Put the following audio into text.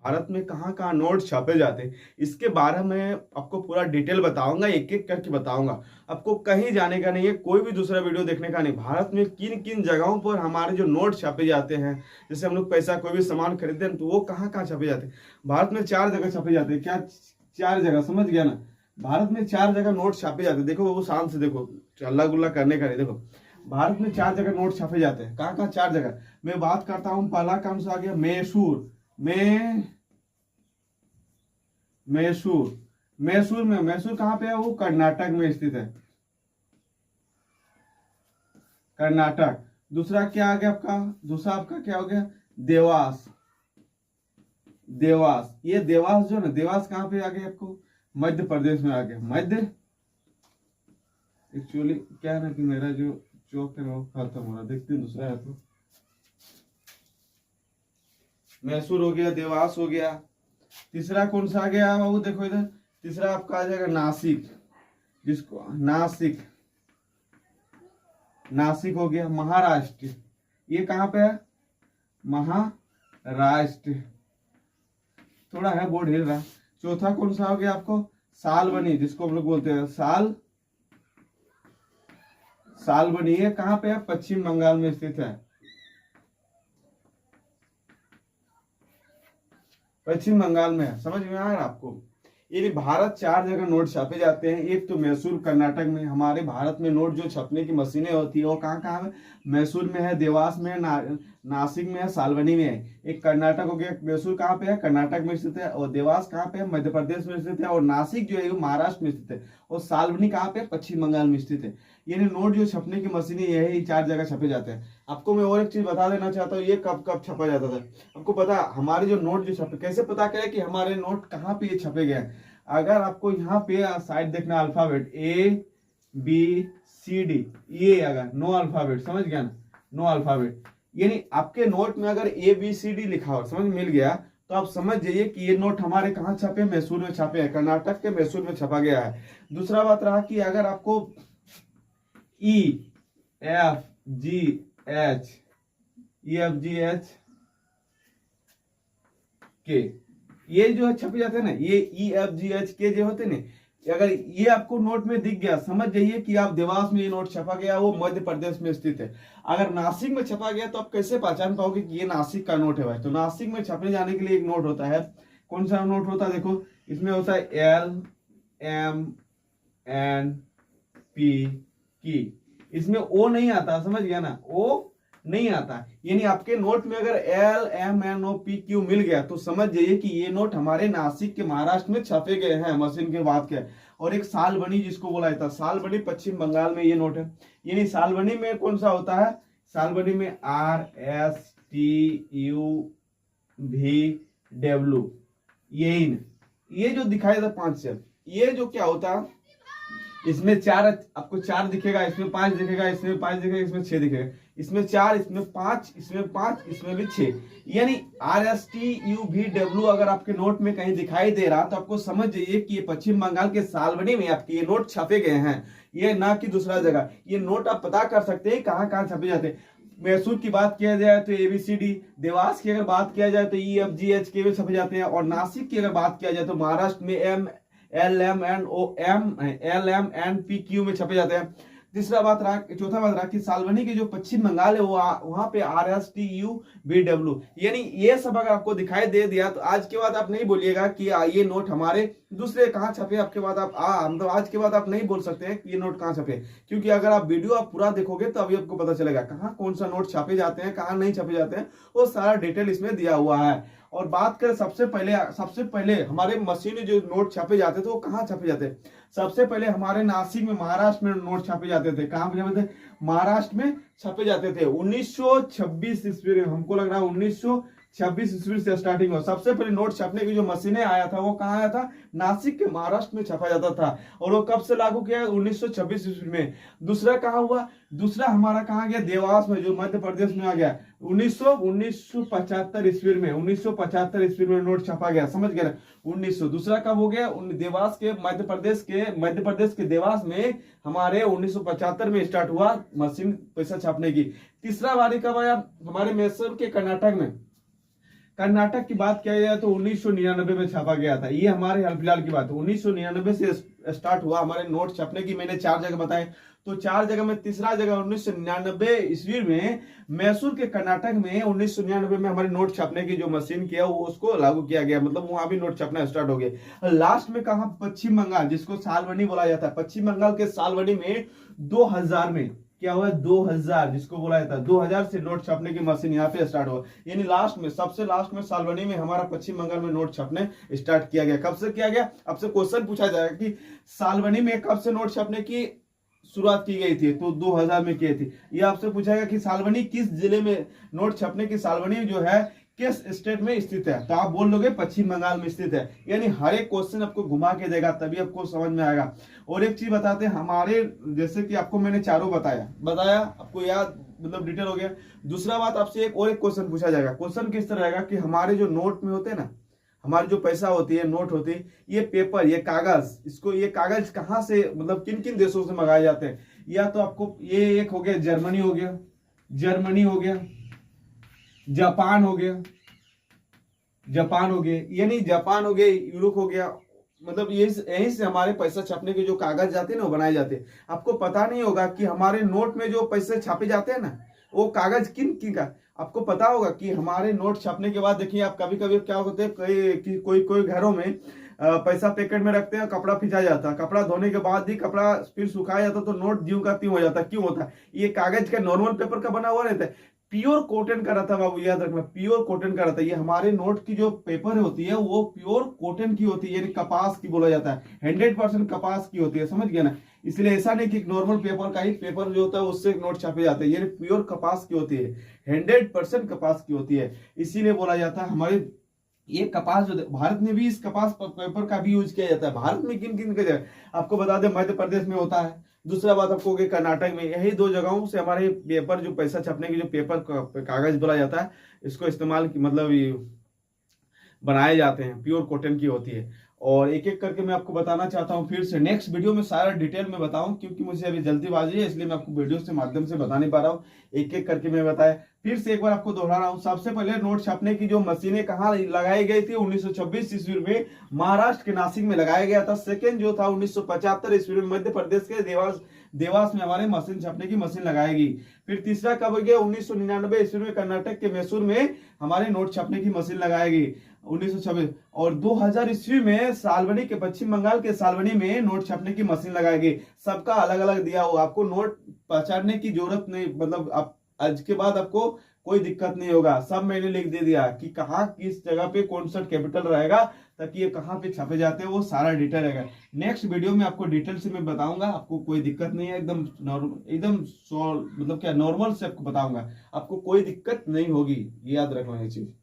भारत में कहाँ कहाँ नोट छापे जाते हैं, इसके बारे में आपको पूरा डिटेल बताऊंगा, एक एक करके बताऊंगा। आपको कहीं जाने का नहीं है, कोई भी दूसरा वीडियो देखने का नहीं। भारत में किन किन जगहों पर हमारे जो नोट छापे जाते हैं, जैसे हम लोग पैसा कोई भी सामान खरीदते हैं तो वो कहाँ कहाँ छापे जाते हैं। भारत में 4 जगह छापे जाते हैं। क्या 4 जगह, समझ गया ना? भारत में 4 जगह नोट छापे जाते हैं। देखो वो शांत से देखो, हल्ला गुल्ला करने का नहीं। देखो भारत में 4 जगह नोट छापे जाते हैं। कहाँ कहाँ 4 जगह मैं बात करता हूँ। पहला कौन सा आ गया? मैसूर में, मैसूर कहाँ पे है? वो कर्नाटक में स्थित है, कर्नाटक। दूसरा क्या आ गया आपका? दूसरा आपका क्या हो गया? देवास। ये देवास जो ना, देवास कहाँ पे आ गया आपको? मध्य प्रदेश में आ गया। एक्चुअली क्या है ना कि मेरा जो चौक है वो खत्म हो रहा, देखते हैं दूसरा है तो। मैसूर हो गया, देवास हो गया। तीसरा कौन सा आ गया बाबू? देखो इधर, तीसरा आपका आ जाएगा नासिक, जिसको नासिक हो गया, महाराष्ट्र। ये कहाँ पे है? महाराष्ट्र। थोड़ा है बोर्ड हिल रहा। चौथा कौन सा हो गया आपको? सालबनी, जिसको हम लोग बोलते हैं सालबनी। ये कहाँ पे है? पश्चिम बंगाल में स्थित है, पश्चिम बंगाल में है। समझ में आ रहा आपको? यानी भारत 4 जगह नोट छापे जाते हैं। एक तो मैसूर कर्नाटक में। हमारे भारत में नोट जो छपने की मशीनें होती है वो कहाँ कहाँ है? मैसूर में है, देवास में है, नासिक में है, सालबनी में है। एक कर्नाटक हो गया। मैसूर कहाँ पे है? कर्नाटक में स्थित है। और देवास कहाँ पे है? मध्य प्रदेश में स्थित है। और नासिक जो है वो महाराष्ट्र में स्थित है। और सालबनी कहाँ पे? पश्चिम बंगाल में स्थित है। यानी नोट जो छपने की मशीनें यही 4 जगह छपे जाते हैं। आपको मैं और एक चीज बता देना चाहता हूँ, ये कब कब छपा जाता था आपको पता? हमारे जो नोट जो छपे, कैसे पता करें कि हमारे नोट कहाँ पे ये छपे गए? अगर आपको यहाँ पे साइड देखना, अल्फाबेट ABCD, ये अगर नो अल्फाबेट, समझ गया ना? नो अल्फाबेट, यानी आपके नोट में अगर ABCD लिखा हो, समझ मिल गया, तो आप समझ जाइए कि ये नोट हमारे कहाँ छपे? मैसूर में छपे हैं, कर्नाटक के मैसूर में छपा गया है। दूसरा बात रहा कि अगर आपको EFGH के ये जो है छपे जाते हैं ना, ये EFGH के जो होते हैं, अगर ये आपको नोट में दिख गया, समझ जाइए कि आप देवास में ये नोट छपा गया, वो मध्य प्रदेश में स्थित है। अगर नासिक में छपा गया तो आप कैसे पहचान पाओगे कि ये नासिक का नोट है भाई? तो नासिक में छपने जाने के लिए एक नोट होता है। कौन सा नोट होता है? देखो इसमें होता है LMNP। इसमें ओ नहीं आता, समझ गया ना? ओ नहीं आता। यानी आपके नोट में अगर LMNOPQ मिल गया तो समझ जाइए कि ये नोट हमारे नासिक के, महाराष्ट्र में छपे गए हैं, मशीन के बाद के। और एक सालबनी जिसको बोला जाता है, सालबनी पश्चिम बंगाल में ये नोट है। यानी सालबनी में कौन सा होता है? सालबनी में RSTUVW, ये जो दिखाई देता 5 से, ये जो क्या होता है, इसमें 4 आपको 4 दिखेगा, इसमें 5 दिखेगा, इसमें 5 दिखेगा, इसमें 6 दिखेगा, इसमें 4, इसमें 5, इसमें 5, इसमें भी 6। यानी RSTUVW अगर आपके नोट में कहीं दिखाई दे रहा तो आपको समझ जाइए कि ये पश्चिम बंगाल के सालबनी में आपके ये नोट छपे गए हैं, ये ना कि दूसरा जगह। ये नोट आप पता कर सकते हैं कहाँ कहाँ छपे जाते हैं। मैसूर की बात किया जाए तो ABCD, देवास की अगर बात किया जाए तो EFGH के भी छपे जाते हैं। और नासिक की अगर बात किया जाए तो महाराष्ट्र में LMNPQ में छपे जाते हैं। चौथा बात रहा कि सालबनी के जो पश्चिम बंगाल है वहां पे RSTUVW। यानी ये सब अगर आपको दिखाई दे दिया तो आज के बाद आप नहीं बोलिएगा कि ये नोट हमारे दूसरे कहाँ छपे। आपके बाद आप मतलब आज के बाद आप नहीं बोल सकते हैं कि ये नोट कहाँ छपे, क्योंकि अगर आप वीडियो आप पूरा देखोगे तो अभी आपको पता चलेगा कहाँ कौन सा नोट छापे जाते हैं, कहाँ नहीं छपे जाते हैं, वो सारा डिटेल इसमें दिया हुआ है। और बात करें सबसे पहले हमारे मशीन में जो नोट छापे जाते थे वो कहाँ छापे जाते? सबसे पहले हमारे नासिक में, महाराष्ट्र में नोट छापे जाते थे। कहाँ पे छापे थे? महाराष्ट्र में छापे जाते थे। 1926 ईस्वी में, हमको लग रहा है 1926 ईस्वी से स्टार्टिंग हो। सबसे पहले नोट छापने की जो मशीनें आया था वो कहाँ आया था? नासिक के, महाराष्ट्र में छापा जाता था। और वो कब से लागू किया? 1926 ईस्वी में। दूसरा कहाँ हुआ? दूसरा हमारा कहाँ गया? देवास में, जो मध्य प्रदेश में आ गया 1975 ईस्वी में। 1975 ईस्वी में नोट छापा गया, समझ गया? 1900। दूसरा कब हो गया? देवास के, मध्य प्रदेश के देवास में हमारे 1975 में स्टार्ट हुआ मशीन पैसा छापने की। तीसरा बारी कब आया? हमारे मैसूर के, कर्नाटक में। कर्नाटक की बात किया जाए तो 1999 में छापा गया था। ये हमारे हाल फिलहाल की बात है, 1999 से स्टार्ट हुआ हमारे नोट छपने की। मैंने 4 जगह बताए, तो 4 जगह में तीसरा जगह 1999 ईस्वी में मैसूर के कर्नाटक में 1999 में हमारे नोट छपने की जो मशीन किया वो उसको लागू किया गया, मतलब वहां भी नोट छपना स्टार्ट हो गया। लास्ट में कहा पश्चिम बंगाल, जिसको सालवनी बोला जाता है, पश्चिम बंगाल के सालवनी में 2000 में क्या हुआ, 2000 जिसको बोला जाता है 2000 से नोट छपने की मशीन यहाँ पे स्टार्ट हुआ। यानी लास्ट में, सबसे लास्ट में सालवनी में हमारा पश्चिम बंगाल में नोट छपने स्टार्ट किया गया। कब से किया गया, आपसे क्वेश्चन पूछा जाएगा कि सालवनी में कब से नोट छपने की शुरुआत की गई थी, तो 2000 में की थी। ये आपसे पूछाएगा कि सालवनी किस जिले में नोट छपने की, सालवनी जो है किस स्टेट में स्थित है, तो आप बोल लोगे पश्चिम बंगाल में स्थित है। यानी हर एक क्वेश्चन आपको घुमा के देगा, तभी आपको समझ में आएगा। और एक चीज बताते हैं, हमारे जैसे कि आपको मैंने चारों बताया आपको याद, मतलब डिटेल हो गया। दूसरा बात, आपसे एक और एक क्वेश्चन पूछा जाएगा। क्वेश्चन किस तरह रहेगा कि हमारे जो नोट में होते हैं ना, हमारी जो पैसा होती है, नोट होती है, ये पेपर, ये कागज, इसको ये कागज कहाँ से, मतलब किन किन देशों से मंगाए जाते हैं। या तो आपको ये एक हो गया जर्मनी हो गया, जापान हो गया, यानी जापान हो गया, यूरोप हो गया, मतलब ये यहीं से हमारे पैसा छापने के जो कागज जाते हैं ना वो बनाए जाते हैं। आपको पता नहीं होगा कि हमारे नोट में जो पैसे छापे जाते हैं ना, वो कागज किन किन का, आपको पता होगा कि हमारे नोट छपने के बाद देखिए आप कभी कभी क्या होते हैं, कोई घरों में पैसा पैकेट में रखते हैं, कपड़ा खिंचा जाता है, कपड़ा धोने के बाद ही कपड़ा फिर सुखाया जाता, तो नोट ज्यों का त्यों हो जाता। क्यों होता है, ये कागज का नॉर्मल पेपर का बना हुआ रहता है, प्योर कॉटन का रहता है बाबू, याद रखना, प्योर कॉटन का रहता है। ये हमारे नोट की जो पेपर होती है वो प्योर कॉटन की होती है, यानी कपास की बोला जाता है, 100% कपास की होती है, समझ गया ना। इसलिए ऐसा नहीं कि नॉर्मल पेपर का ही पेपर जो होता है उससे नोट छापे जाते हैं, ये प्योर कपास की होती है, 100% कपास की होती है। इसीलिए बोला जाता है हमारे ये कपास जो, भारत में भी इस कपास पेपर का भी यूज किया जाता है। भारत में किन किन का, आपको बता दें मध्य प्रदेश में होता है, दूसरा बात आपको कि कर्नाटक में, यही 2 जगहों से हमारे पेपर, जो पैसा छपने की जो पेपर कागज बोला जाता है, इसको इस्तेमाल की मतलब बनाए जाते हैं, प्योर कॉटन की होती है। और एक एक करके मैं आपको बताना चाहता हूँ, फिर से नेक्स्ट वीडियो में सारा डिटेल में बताऊं, क्योंकि मुझे अभी जल्दीबाजी है, इसलिए मैं आपको वीडियो के माध्यम से बता नहीं पा रहा हूँ। एक एक करके मैं बताया, फिर से एक बार आपको दोहरा रहा हूँ। सबसे पहले नोट छापने की जो मशीनें कहाँ लगाई गई थी, 1926 ईस्वी में महाराष्ट्र के नासिक में लगाया गया था। सेकेंड जो था 1975 ईस्वी में मध्य प्रदेश के देवास में हमारे मशीन छापने की मशीन लगाएगी। फिर तीसरा कब गया, 1999 ईस्वी में कर्नाटक के मैसूर में हमारे नोट छापने की मशीन लगाएगी 1926। और 2000 ईस्वी में सालवनी के, पश्चिम बंगाल के सालवनी में नोट छापने की मशीन लगाएगी। सबका अलग अलग दिया हुआ, आपको नोट पहचानने की जरूरत नहीं, मतलब आप आज के बाद आपको कोई दिक्कत नहीं होगा, सब मैंने लिख दे दिया कि कहाँ किस जगह पे कौन सा कैपिटल रहेगा, ताकि ये कहाँ पे छापे जाते हैं वो सारा डिटेल रहेगा। नेक्स्ट वीडियो में आपको डिटेल से मैं बताऊंगा, आपको कोई दिक्कत नहीं है, एकदम मतलब क्या नॉर्मल से आपको बताऊंगा, आपको कोई दिक्कत नहीं होगी, याद रखना ये चीज।